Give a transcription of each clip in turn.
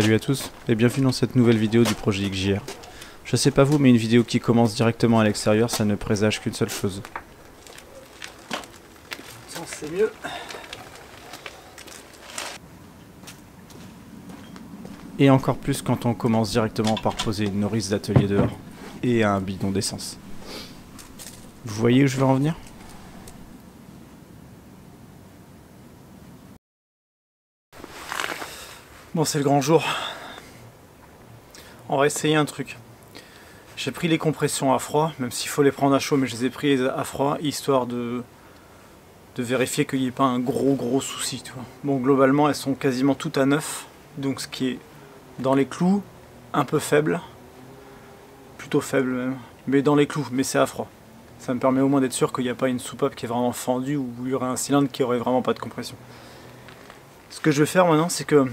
Salut à tous et bienvenue dans cette nouvelle vidéo du projet XJR. Je sais pas vous, mais une vidéo qui commence directement à l'extérieur, ça ne présage qu'une seule chose. C'est mieux. Et encore plus quand on commence directement par poser une nourrice d'atelier dehors et un bidon d'essence. Vous voyez où je veux en venir ? Bon, c'est le grand jour. On va essayer un truc. J'ai pris les compressions à froid, même s'il faut les prendre à chaud, mais je les ai pris à froid, histoire de vérifier qu'il n'y ait pas un gros souci. Tu vois. Bon, globalement, elles sont quasiment toutes à neuf, donc ce qui est dans les clous, un peu faible, plutôt faible même, mais dans les clous, mais c'est à froid. Ça me permet au moins d'être sûr qu'il n'y a pas une soupape qui est vraiment fendue ou il y aurait un cylindre qui aurait vraiment pas de compression. Ce que je vais faire maintenant, c'est que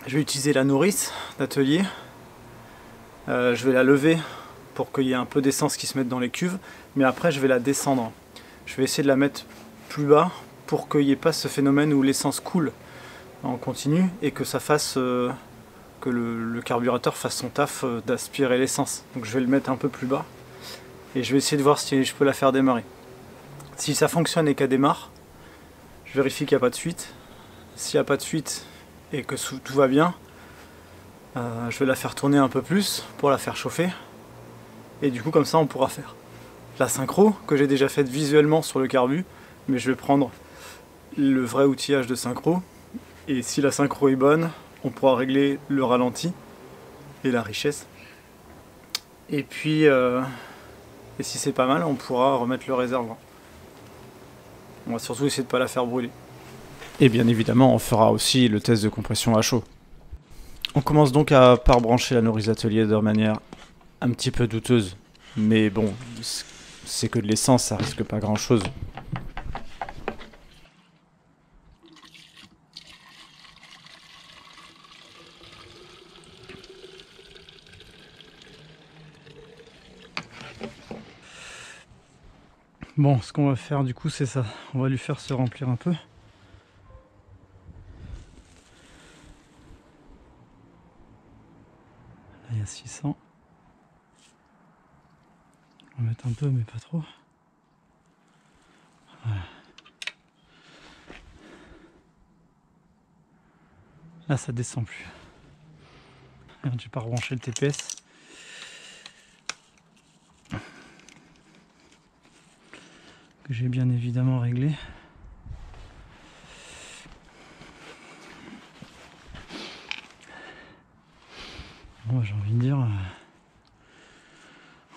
je vais utiliser la nourrice d'atelier. Je vais la lever pour qu'il y ait un peu d'essence qui se mette dans les cuves, mais après je vais la descendre. Je vais essayer de la mettre plus bas pour qu'il n'y ait pas ce phénomène où l'essence coule en continu et que ça fasse que le carburateur fasse son taf d'aspirer l'essence. Donc je vais le mettre un peu plus bas et je vais essayer de voir si je peux la faire démarrer. Si ça fonctionne et qu'elle démarre, je vérifie qu'il n'y a pas de fuite. S'il n'y a pas de fuite et que tout va bien, je vais la faire tourner un peu plus pour la faire chauffer. Et du coup comme ça on pourra faire la synchro que j'ai déjà faite visuellement sur le carbu, mais je vais prendre le vrai outillage de synchro. Et si la synchro est bonne, on pourra régler le ralenti et la richesse. Et puis, et si c'est pas mal, on pourra remettre le réservoir. On va surtout essayer de ne pas la faire brûler. Et bien évidemment, on fera aussi le test de compression à chaud. On commence donc par brancher la nourrice d'atelier de manière un petit peu douteuse. Mais bon, c'est que de l'essence, ça risque pas grand chose. Bon, ce qu'on va faire du coup c'est ça, on va lui faire se remplir un peu. Là il y a 600. On va mettre un peu mais pas trop. Voilà. Là ça descend plus. Merde, j'ai pas rebranché le TPS. Que j'ai bien évidemment réglé. Bon, j'ai envie de dire,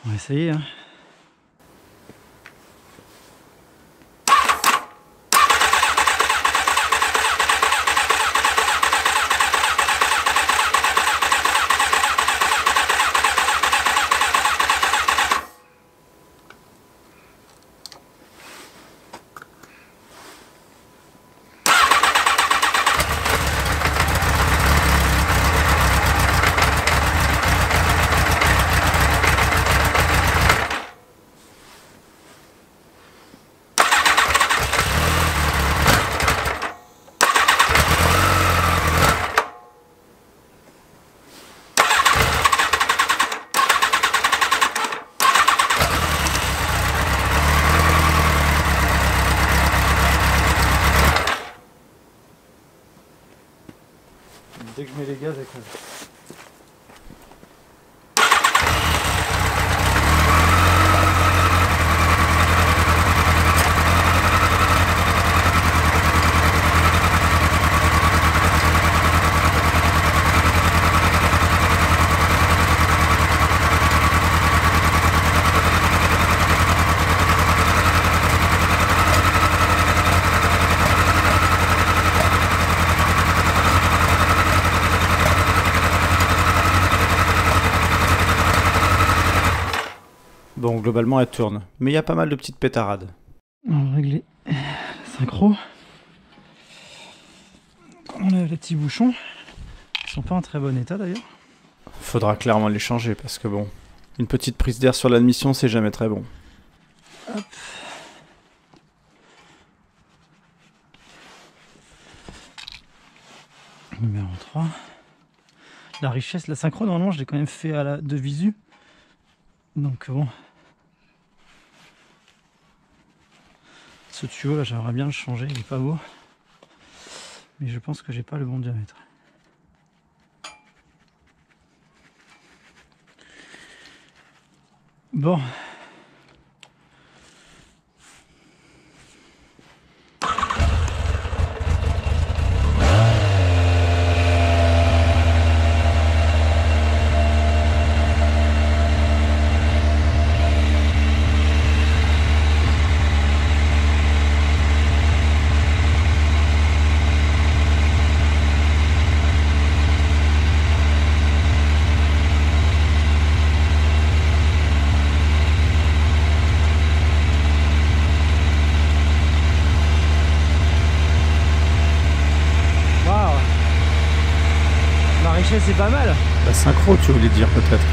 on va essayer. Hein. Dès que je mets les gaz, elle colle. Bon, globalement, elle tourne. Mais il y a pas mal de petites pétarades. On va régler la synchro. On enlève les petits bouchons. Ils sont pas en très bon état d'ailleurs. Faudra clairement les changer parce que bon, une petite prise d'air sur l'admission, c'est jamais très bon. Hop. Numéro 3. La richesse, la synchro, normalement, je l'ai quand même fait de visu. Donc bon. Ce tuyau là, j'aimerais bien le changer, il est pas beau. Mais je pense que j'ai pas le bon diamètre. Bon. C'est pas mal. La synchro, tu voulais dire peut-être.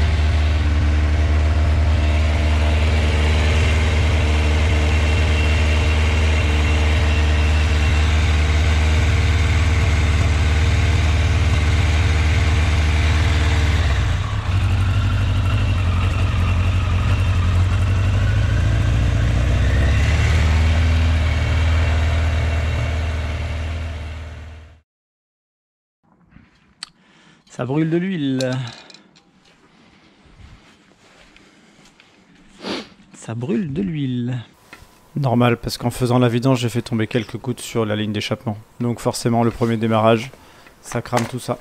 Ça brûle de l'huile. Ça brûle de l'huile. Normal, parce qu'en faisant la vidange, j'ai fait tomber quelques gouttes sur la ligne d'échappement. Donc forcément, le premier démarrage, ça crame tout ça.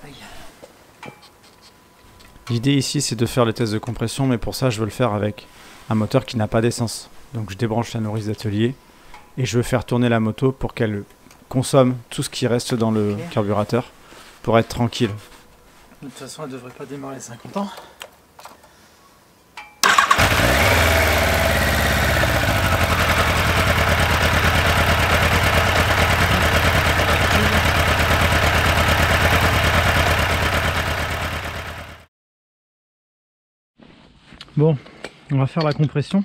L'idée ici, c'est de faire les tests de compression, mais pour ça, je veux le faire avec un moteur qui n'a pas d'essence. Donc je débranche la nourrice d'atelier et je veux faire tourner la moto pour qu'elle consomme tout ce qui reste dans le carburateur pour être tranquille. De toute façon, elle devrait pas démarrer 50 ans. Bon, on va faire la compression.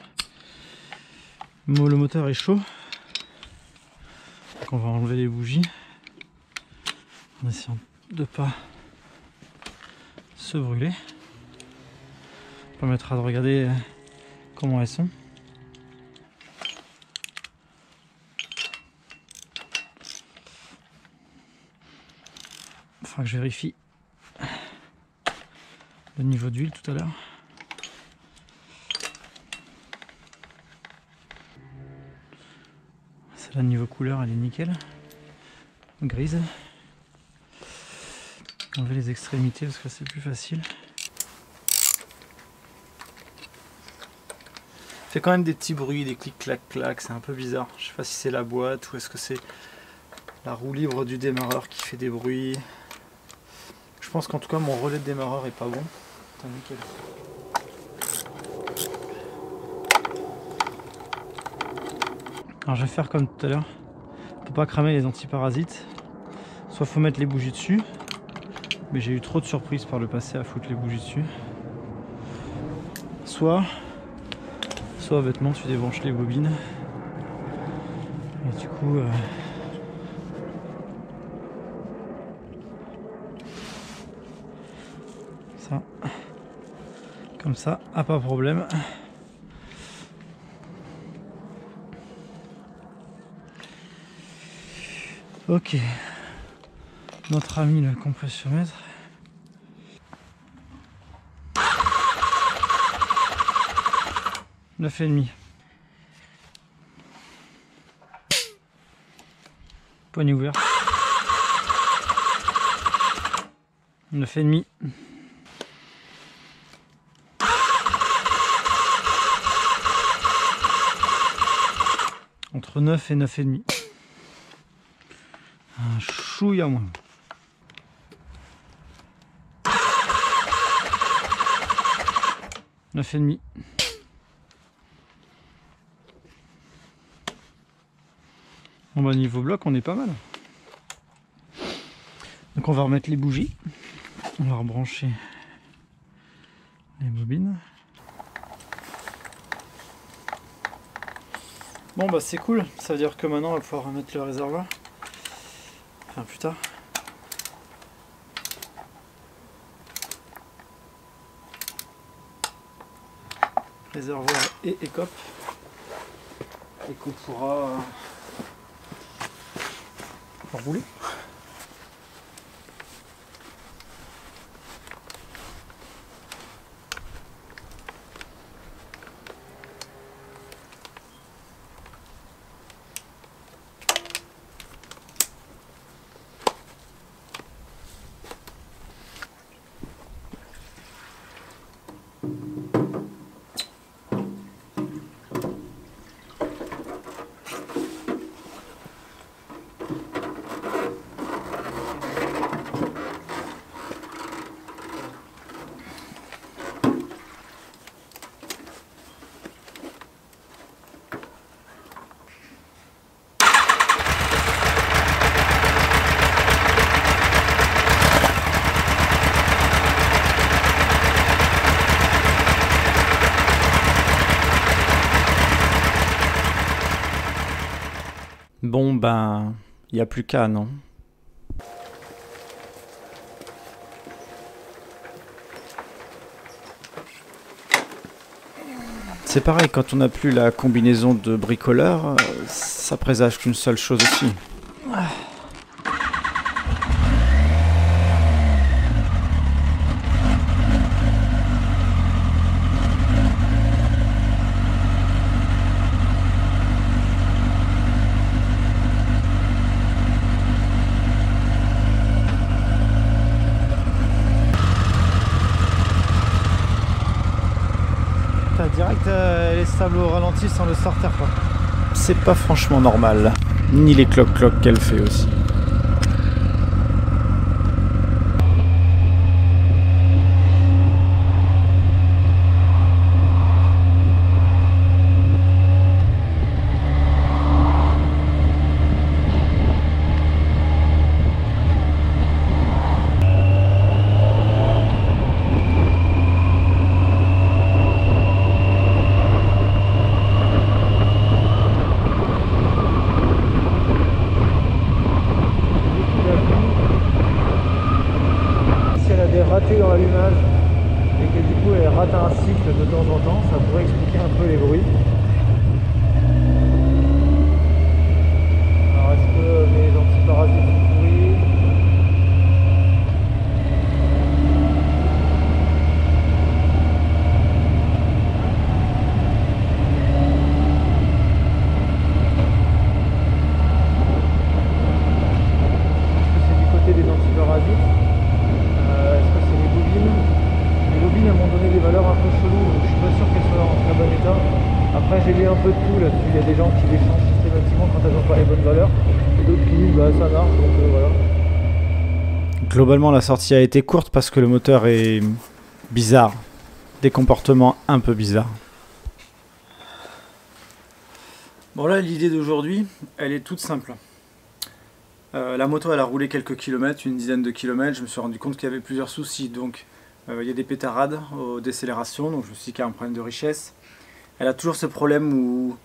Le moteur est chaud. Donc on va enlever les bougies en essayant de ne pas se brûler. Ça permettra de regarder comment elles sont. Enfin, que je vérifie le niveau d'huile tout à l'heure. Celle-là, niveau couleur, elle est nickel. Grise. Enlever les extrémités parce que c'est plus facile. Fait quand même des petits bruits, des clics clac clac, c'est un peu bizarre. Je sais pas si c'est la boîte ou est-ce que c'est la roue libre du démarreur qui fait des bruits. Je pense qu'en tout cas mon relais de démarreur est pas bon. Putain, nickel. Alors je vais faire comme tout à l'heure. Pour pas cramer les antiparasites, soit faut mettre les bougies dessus. Mais j'ai eu trop de surprises par le passé à foutre les bougies dessus. Soit bêtement tu débranches les bobines. Et du coup ça, comme ça, pas de problème. Ok. Notre ami le compressiomètre. Neuf et demi. Poignée ouverte. 9 et demi. Entre 9 et 9 et demi. Un chouïa moins. Neuf et demi. Bon bah niveau bloc on est pas mal. Donc on va remettre les bougies. On va rebrancher les bobines. Bon bah c'est cool, ça veut dire que maintenant on va pouvoir remettre le réservoir. Enfin plus tard. réservoir et écope, et qu'on pourra rouler. Bon ben, il n'y a plus qu'à, non? C'est pareil, quand on n'a plus la combinaison de bricoleur, ça présage qu'une seule chose aussi. Direct, elle est stable au ralenti sans le starter, quoi. C'est pas franchement normal, ni les cloc-cloc qu'elle fait aussi. Raté dans l'allumage et que du coup elle rate un cycle de temps en temps, ça pourrait expliquer un peu les bruits. Alors est-ce que mes antiparasites sont pourris? Est-ce que c'est du côté des antiparasites? Elles m'ont donné des valeurs un peu cheloues, donc je suis pas sûr qu'elles soient en très bon état. Après j'ai lu un peu de tout là-dessus, il y a des gens qui les changent systématiquement quand elles n'ont pas les bonnes valeurs, et d'autres qui disent bah ça marche, donc voilà. Globalement la sortie a été courte parce que le moteur est bizarre, des comportements un peu bizarres. Bon là l'idée d'aujourd'hui, elle est toute simple. La moto elle a roulé quelques kilomètres, une dizaine de kilomètres, je me suis rendu compte qu'il y avait plusieurs soucis, donc il y a des pétarades aux décélérations, donc je me suis dit qu'il y a un problème de richesse. Elle a toujours ce problème où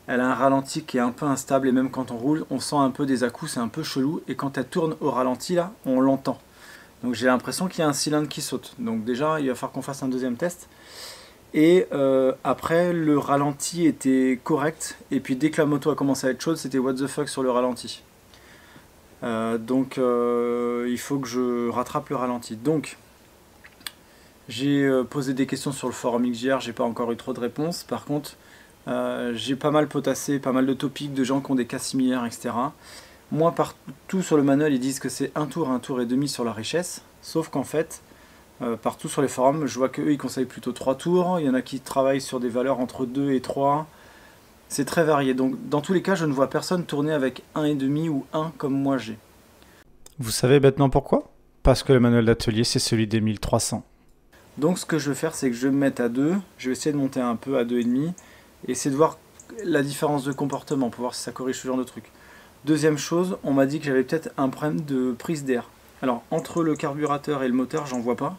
elle a un ralenti qui est un peu instable et même quand on roule, on sent un peu des à-coups, c'est un peu chelou. Et quand elle tourne au ralenti, là, on l'entend. Donc j'ai l'impression qu'il y a un cylindre qui saute. Donc déjà, il va falloir qu'on fasse un deuxième test. Et après, le ralenti était correct. Et puis dès que la moto a commencé à être chaude, c'était what the fuck sur le ralenti. Donc il faut que je rattrape le ralenti. Donc j'ai posé des questions sur le forum XJR, j'ai pas encore eu trop de réponses. Par contre, j'ai pas mal potassé, pas mal de topics de gens qui ont des cas similaires, etc. Moi, partout sur le manuel, ils disent que c'est un tour et demi sur la richesse. Sauf qu'en fait, partout sur les forums, je vois qu'eux, ils conseillent plutôt 3 tours. Il y en a qui travaillent sur des valeurs entre 2 et 3. C'est très varié. Donc, dans tous les cas, je ne vois personne tourner avec 1,5 ou 1 comme moi j'ai. Vous savez maintenant pourquoi? Parce que le manuel d'atelier, c'est celui des 1300. Donc ce que je vais faire, c'est que je vais me mettre à 2, je vais essayer de monter un peu à 2,5 et essayer de voir la différence de comportement pour voir si ça corrige ce genre de truc. Deuxième chose, on m'a dit que j'avais peut-être un problème de prise d'air. Alors entre le carburateur et le moteur, j'en vois pas.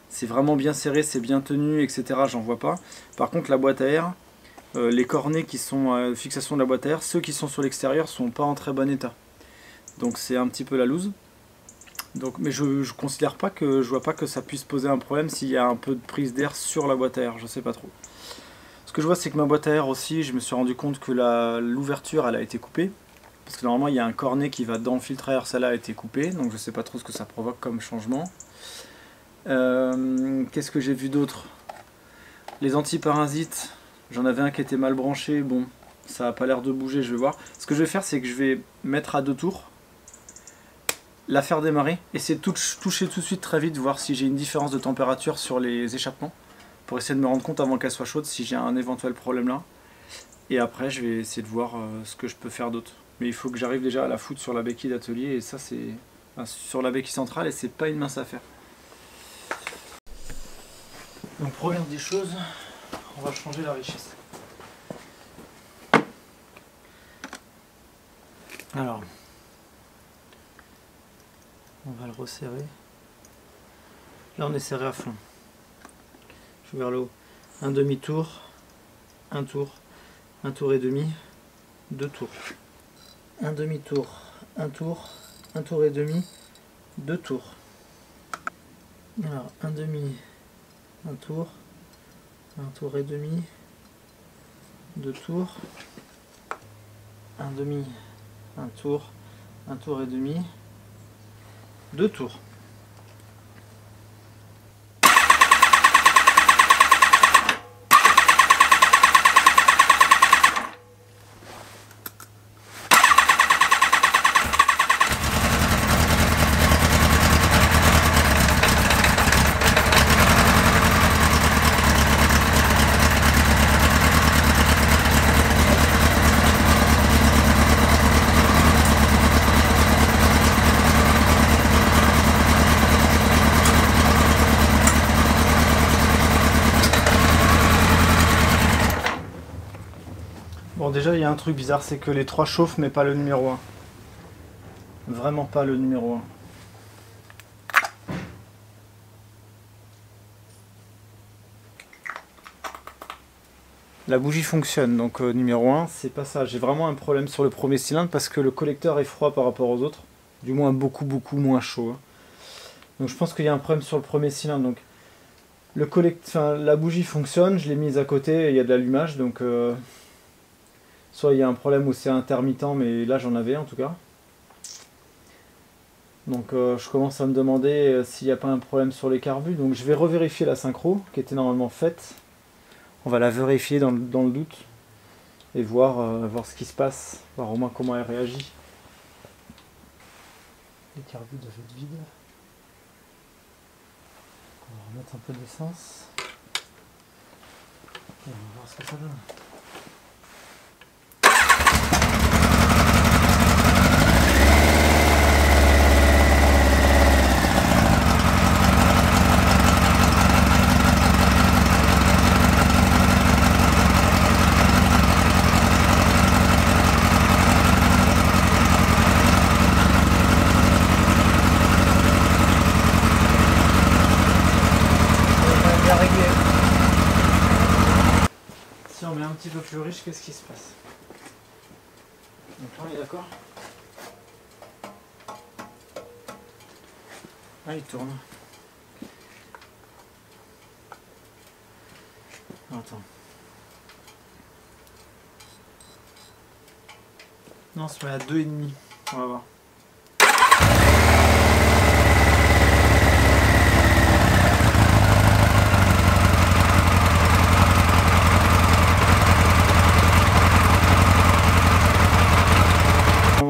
C'est vraiment bien serré, c'est bien tenu, etc. J'en vois pas. Par contre la boîte à air, les cornets qui sont à fixation de la boîte à air, ceux qui sont sur l'extérieur sont pas en très bon état. Donc c'est un petit peu la loose. Donc, mais je considère pas que je vois pas que ça puisse poser un problème s'il y a un peu de prise d'air sur la boîte à air, je sais pas trop. que je vois, c'est que ma boîte à air aussi, je me suis rendu compte que l'ouverture elle a été coupée. Parce que normalement il y a un cornet qui va dans le filtre à air, celle-là a été coupée, donc je sais pas trop ce que ça provoque comme changement. Qu'est-ce que j'ai vu d'autre? Les antiparasites, j'en avais un qui était mal branché, bon, ça a pas l'air de bouger, je vais voir. Ce que je vais faire, c'est que je vais mettre à 2 tours, la faire démarrer, essayer de toucher tout de suite très vite, voir si j'ai une différence de température sur les échappements, pour essayer de me rendre compte avant qu'elle soit chaude si j'ai un éventuel problème là. Et après, je vais essayer de voir ce que je peux faire d'autre. Mais il faut que j'arrive déjà à la foutre sur la béquille d'atelier, et ça c'est sur la béquille centrale, et c'est pas une mince affaire. Donc première des choses, on va changer la richesse. Alors, on va le resserrer. Là on est serré à fond. Je vais vers le haut. Un demi-tour, un tour et demi, 2 tours. Un demi-tour, un tour et demi, 2 tours. Alors un demi, un tour et demi, 2 tours, un demi, un tour et demi, 2 tours. Bon, déjà il y a un truc bizarre, c'est que les 3 chauffent mais pas le numéro 1. Vraiment pas le numéro 1. La bougie fonctionne, donc numéro 1, c'est pas ça. J'ai vraiment un problème sur le premier cylindre parce que le collecteur est froid par rapport aux autres. Du moins beaucoup moins chaud. Hein. Donc je pense qu'il y a un problème sur le premier cylindre. Donc la bougie fonctionne, je l'ai mise à côté et il y a de l'allumage. Donc soit il y a un problème où c'est intermittent, mais là j'en avais en tout cas. Donc je commence à me demander s'il n'y a pas un problème sur les carbus. Donc je vais revérifier la synchro qui était normalement faite. On va la vérifier dans le doute et voir ce qui se passe, voir au moins comment elle réagit. Les carbus doivent être vides. On va remettre un peu d'essence. Et on va voir ce que ça donne. Si on met un petit peu plus riche, qu'est-ce qui se passe? Donc là on est d'accord? Ah, il tourne. Attends. Non, on se met à 2,5. On va voir.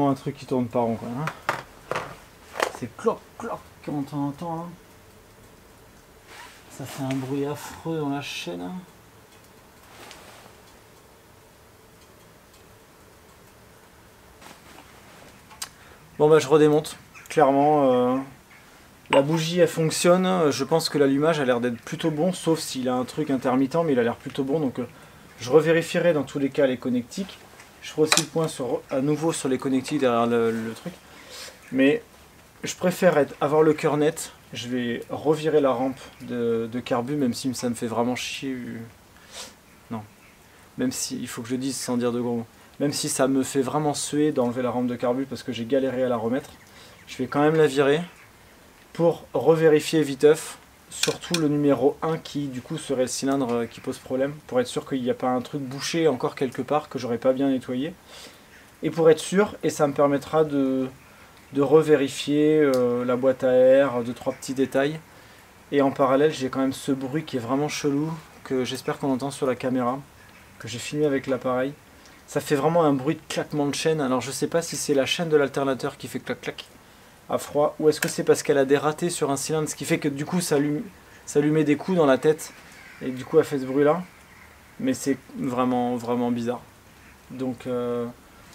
Un truc qui tourne pas rond quand même. Hein. C'est cloc cloc quand on entend. Hein. Ça fait un bruit affreux dans la chaîne. Hein. Bon bah je redémonte. Clairement la bougie elle fonctionne. Je pense que l'allumage a l'air d'être plutôt bon, sauf s'il a un truc intermittent, mais il a l'air plutôt bon. Donc je revérifierai dans tous les cas les connectiques. Je ferai aussi le point à nouveau sur les connectiques derrière le truc. Mais je préfère avoir le cœur net. Je vais revirer la rampe de carbu, même si ça me fait vraiment chier. Non. Même si, il faut que je dise sans dire de gros mots. Même si ça me fait vraiment suer d'enlever la rampe de carbu parce que j'ai galéré à la remettre. Je vais quand même la virer pour revérifier viteuf surtout le numéro 1 qui du coup serait le cylindre qui pose problème, pour être sûr qu'il n'y a pas un truc bouché encore quelque part que j'aurais pas bien nettoyé. Et pour être sûr, et ça me permettra de revérifier la boîte à air, 2-3 petits détails. Et en parallèle, j'ai quand même ce bruit qui est vraiment chelou, que j'espère qu'on entend sur la caméra, que j'ai filmé avec l'appareil. Ça fait vraiment un bruit de claquement de chaîne. Alors je sais pas si c'est la chaîne de l'alternateur qui fait clac clac à froid, ou est-ce que c'est parce qu'elle a des ratés sur un cylindre, ce qui fait que du coup ça lui met des coups dans la tête, et du coup elle fait ce bruit là. Mais c'est vraiment bizarre. Donc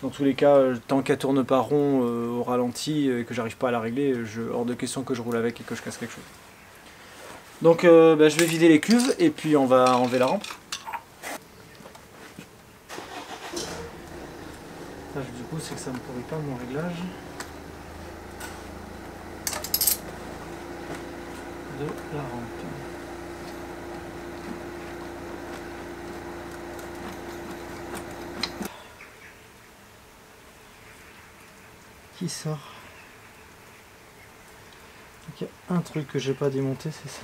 dans tous les cas, tant qu'elle tourne pas rond au ralenti et que j'arrive pas à la régler, hors de question que je roule avec et que je casse quelque chose. Donc je vais vider les cuves et puis on va enlever la rampe. Du coup, c'est que ça ne pourrit pas mon réglage de la rampe. Qui sort? Il y a un truc que j'ai pas démonté, c'est ça.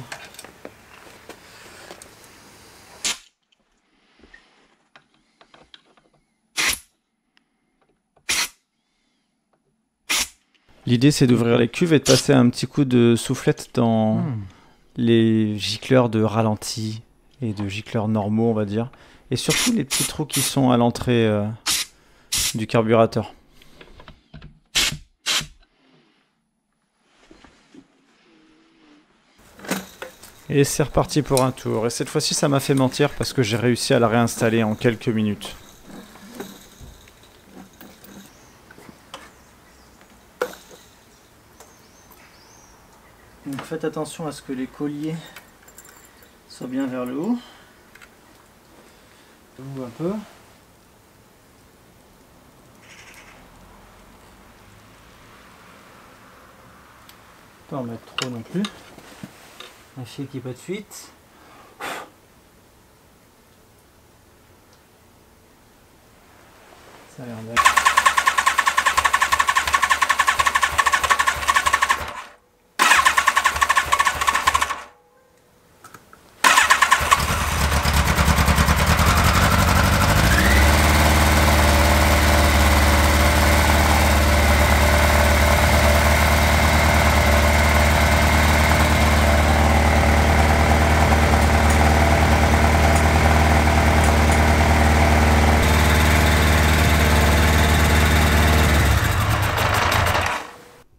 L'idée c'est d'ouvrir les cuves et de passer un petit coup de soufflette dans les gicleurs de ralenti et de gicleurs normaux on va dire. Et surtout les petits trous qui sont à l'entrée du carburateur. Et c'est reparti pour un tour. Et cette fois-ci ça m'a fait mentir parce que j'ai réussi à la réinstaller en quelques minutes. Donc faites attention à ce que les colliers soient bien vers le haut. Je vous un peu. Pas en mettre trop non plus. Vérifiez qu'il n'y ait pas de fuite. Ça a l'air d'être.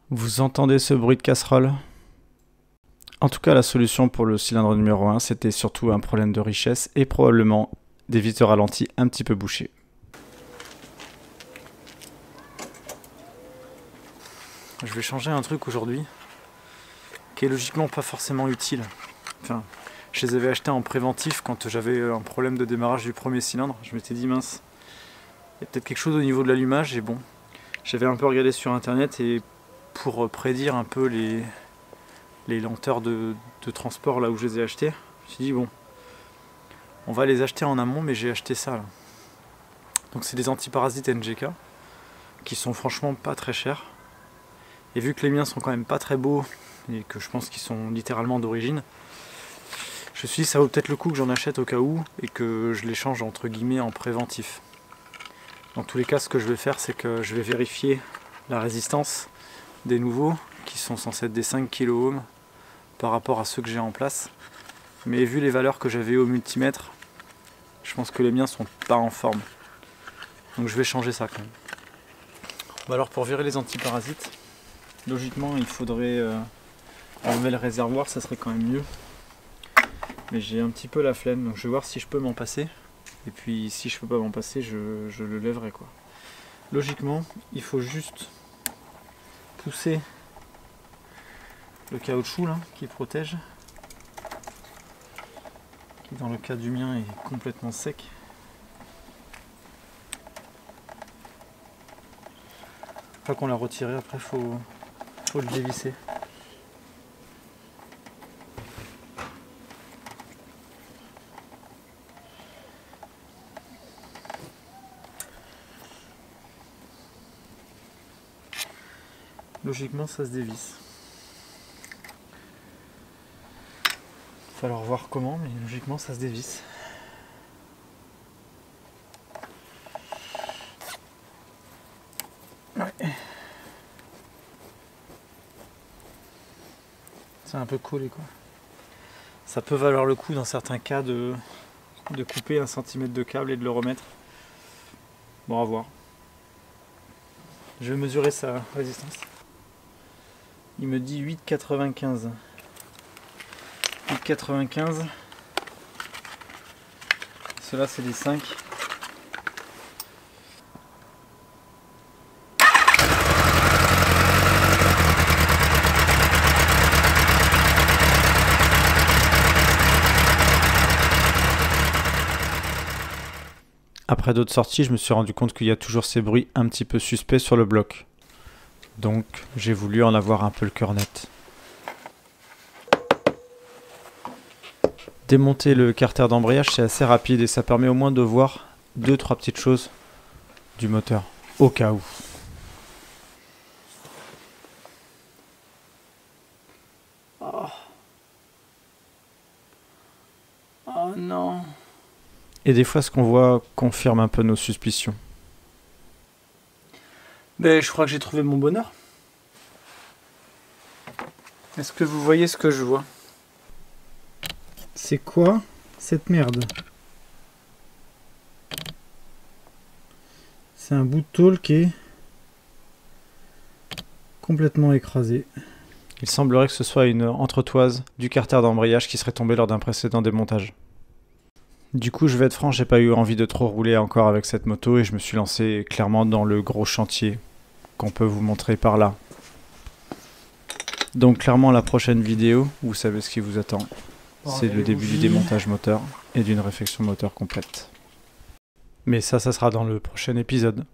Vous entendez ce bruit de casserole? En tout cas, la solution pour le cylindre numéro 1, c'était surtout un problème de richesse et probablement des vis de ralenti un petit peu bouchées. Je vais changer un truc aujourd'hui qui est logiquement pas forcément utile. Enfin, je les avais achetés en préventif quand j'avais un problème de démarrage du premier cylindre. Je m'étais dit mince, il y a peut-être quelque chose au niveau de l'allumage et bon, j'avais un peu regardé sur internet et pour prédire un peu les lenteurs de transport là où je les ai achetés, je me suis dit bon, on va les acheter en amont, mais j'ai acheté ça là. Donc c'est des antiparasites NGK qui sont franchement pas très chers. Et vu que les miens sont quand même pas très beaux et que je pense qu'ils sont littéralement d'origine, je me suis dit ça vaut peut-être le coup que j'en achète au cas où et que je les change entre guillemets en préventif. Dans tous les cas, ce que je vais faire, c'est que je vais vérifier la résistance des nouveaux qui sont censés être des 5 kΩ par rapport à ceux que j'ai en place. Mais vu les valeurs que j'avais au multimètre, je pense que les miens sont pas en forme. Donc je vais changer ça quand même. Bon alors pour virer les antiparasites, logiquement il faudrait enlever le réservoir, ça serait quand même mieux. Mais j'ai un petit peu la flemme, donc je vais voir si je peux m'en passer. Et puis si je peux pas m'en passer, je le lèverai quoi. Logiquement, il faut juste pousser le caoutchouc là qui protège, qui dans le cas du mien est complètement sec. Une fois qu'on l'a retiré, après faut le dévisser. Logiquement ça se dévisse. falloir voir comment, mais logiquement ça se dévisse. Ouais. C'est un peu collé quoi. Ça peut valoir le coup dans certains cas de couper 1 cm de câble et de le remettre. Bon, à voir. Je vais mesurer sa résistance. Il me dit 8,95. 8,95. Ceux-là c'est des 5. Après d'autres sorties, je me suis rendu compte qu'il y a toujours ces bruits un petit peu suspects sur le bloc. Donc j'ai voulu en avoir un peu le cœur net. Démonter le carter d'embrayage, c'est assez rapide et ça permet au moins de voir 2-3 petites choses du moteur, au cas où. Oh non. Et des fois, ce qu'on voit confirme un peu nos suspicions. Ben, je crois que j'ai trouvé mon bonheur. Est-ce que vous voyez ce que je vois? C'est quoi cette merde? C'est un bout de tôle qui est complètement écrasé. Il semblerait que ce soit une entretoise du carter d'embrayage qui serait tombée lors d'un précédent démontage. Du coup, je vais être franc, j'ai pas eu envie de trop rouler encore avec cette moto et je me suis lancé clairement dans le gros chantier qu'on peut vous montrer par là. Donc clairement la prochaine vidéo, vous savez ce qui vous attend. C'est le début du démontage moteur et d'une réfection moteur complète. Mais ça sera dans le prochain épisode.